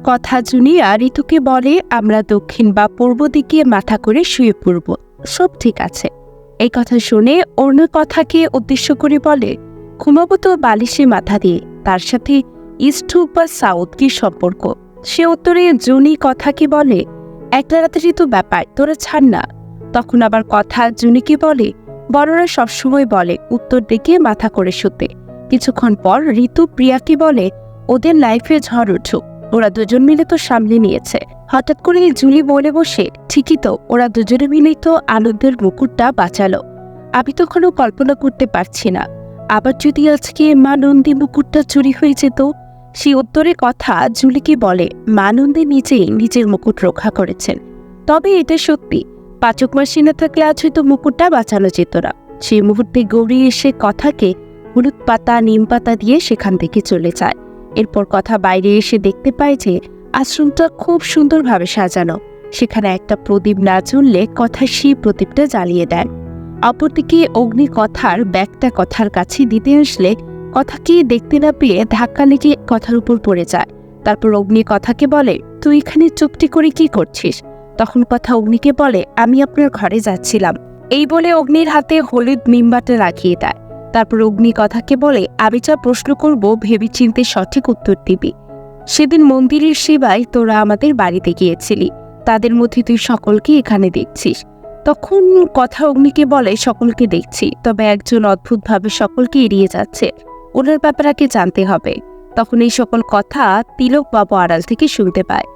কথা জুনিয়া ঋতুকে বলে আমরা দক্ষিণ বা পূর্ব দিকে মাথা করে শুয়ে পড়ব, সব ঠিক আছে। এই কথা শুনে অন্য কথাকে উদ্দেশ্য করে বলে ঘুমাবো তো বালিশে মাথা দিয়ে, তার সাথে ইস্ট বা সাউথ কি সম্পর্ক? সে উত্তরে জুনি কথাকে বলে একটা রাতেরই তো ব্যাপার, তোরা ছাড় না। তখন আবার কথা জুনিকে বলে বড়রা সবসময় বলে উত্তর দিকে মাথা করে শুতে। কিছুক্ষণ পর ঋতু প্রিয়াকে বলে ওদের লাইফে ঝড় উঠুক, ওরা দুজন মিলে তো সামলে নিয়েছে। হঠাৎ করে জুলি বলে বসে ঠিকই তো, ওরা দুজনে মিলেই তো আনন্দের মুকুটটা বাঁচালো। আমি তো কোনো কল্পনা করতে পারছি না, আবার যদি আজকে মা নন্দী মুকুটটা চুরি হয়ে যেত। সেই উত্তরে কথা জুলিকে বলে মা নন্দী নিজেই নিজের মুকুট রক্ষা করেছেন। তবে এটা সত্যি, পাচক মাসি না থাকলে আজ হয়তো মুকুটটা বাঁচানো যেত না। সেই মুহূর্তে গৌরী এসে কথাকে হলুদ পাতা নিম পাতা দিয়ে সেখান থেকে চলে যায়। এরপর কথা বাইরে এসে দেখতে পায় যে আশ্রমটা খুব সুন্দরভাবে সাজানো। সেখানে একটা প্রদীপ না জ্বললে কথা সেই প্রদীপটা জ্বালিয়ে দেয়। অপরদিকে অগ্নি কথার ব্যাগটা কথার কাছে দিতে আসলে কথাকে দেখতে না পেয়ে ধাক্কা লেগে কথার উপর পড়ে যায়। তারপর অগ্নি কথাকে বলে তুই এখানে চুপটি করে কি করছিস? তখন কথা অগ্নিকে বলে আমি আপনার ঘরে যাচ্ছিলাম। এই বলে অগ্নির হাতে হলুদ নিমবাটা লাগিয়ে দেয়। তারপর অগ্নি কথাকে বলে আমি যা প্রশ্ন করব ভেবে চিন্তে সঠিক উত্তর দিবি। সেদিন মন্দিরের সেবায় তোরা আমাদের বাড়িতে গিয়েছিলি, তাদের মধ্যে তুই সকলকে এখানে দেখছিস। তখন কথা অগ্নিকে বলে সকলকে দেখছি, তবে একজন অদ্ভুতভাবে সকলকে এড়িয়ে যাচ্ছে, ওনার ব্যাপারে আগে জানতে হবে। তখন এই সকল কথা তিলক বাবু আড়াল থেকে শুনতে পায়।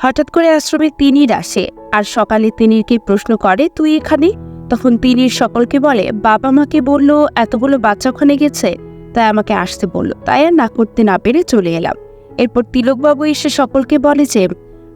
হঠাৎ করে আশ্রমে তিনির আসে আর সকালে তিনিরকে প্রশ্ন করে তুই এখানে? তখন তিনির সকলকে বলে বাবা মাকে বলল এতগুলো বাচ্চা ওখানে গেছে, তাই আমাকে আসতে বলল, তাই আর না করতে না পেরে চলে এলাম। এরপর তিলকবাবু এসে সকলকে বলে যে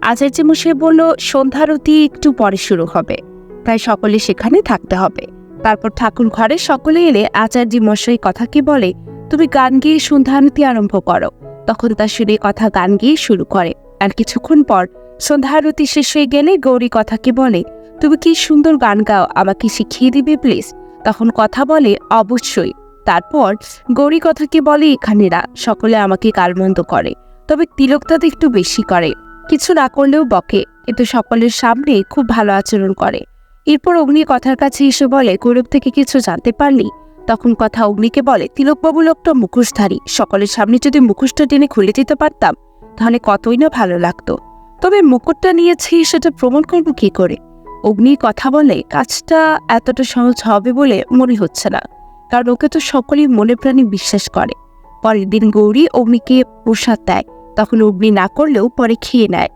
আচার্য মশাই বলল সন্ধ্যারতি একটু পরে শুরু হবে, তাই সকলে সেখানে থাকতে হবে। তারপর ঠাকুর ঘরে সকলে এলে আচার্য মশাই কথাকে বলে তুমি গান গেয়ে সন্ধ্যারতি আরম্ভ করো। তখন তার শুনে কথা গান গিয়ে শুরু করে। আর কিছুক্ষণ পর সন্ধ্যারতি শেষ হয়ে গেলে গৌরী কথাকে বলে তুমি কি সুন্দর গান গাও, আমাকে শিখিয়ে দিবে প্লিজ? তখন কথা বলে অবশ্যই। তারপর গৌরী কথাকে বলে এখানেরা সকলে আমাকে গালমন্দ করে, তবে তিলক তাদের একটু বেশি করে, কিছু না করলেও বকে, কিন্তু সকলের সামনে খুব ভালো আচরণ করে। এরপর অগ্নি কথার কাছে এসে বলে গৌরব থেকে কিছু জানতে পারলি? তখন কথা অগ্নিকে বলে তিলকবাবু লোকটা মুখোশধারী, সকলের সামনে যদি মুখোশটা টেনে খুলে দিতে পারতাম তাহলে কতই না ভালো লাগতো, তবে মুকুটটা নিয়েছি সেটা প্রমাণ করবো কি করে? অগ্নি কথা বলে কাজটা এতটা সহজ হবে বলে মনে হচ্ছে না, কারণ ওকে তো সকলেই মনে প্রাণে বিশ্বাস করে। পরের দিন গৌরী অগ্নিকে প্রসাদ দেয়, তখন অগ্নি না করলেও পরে খেয়ে নেয়।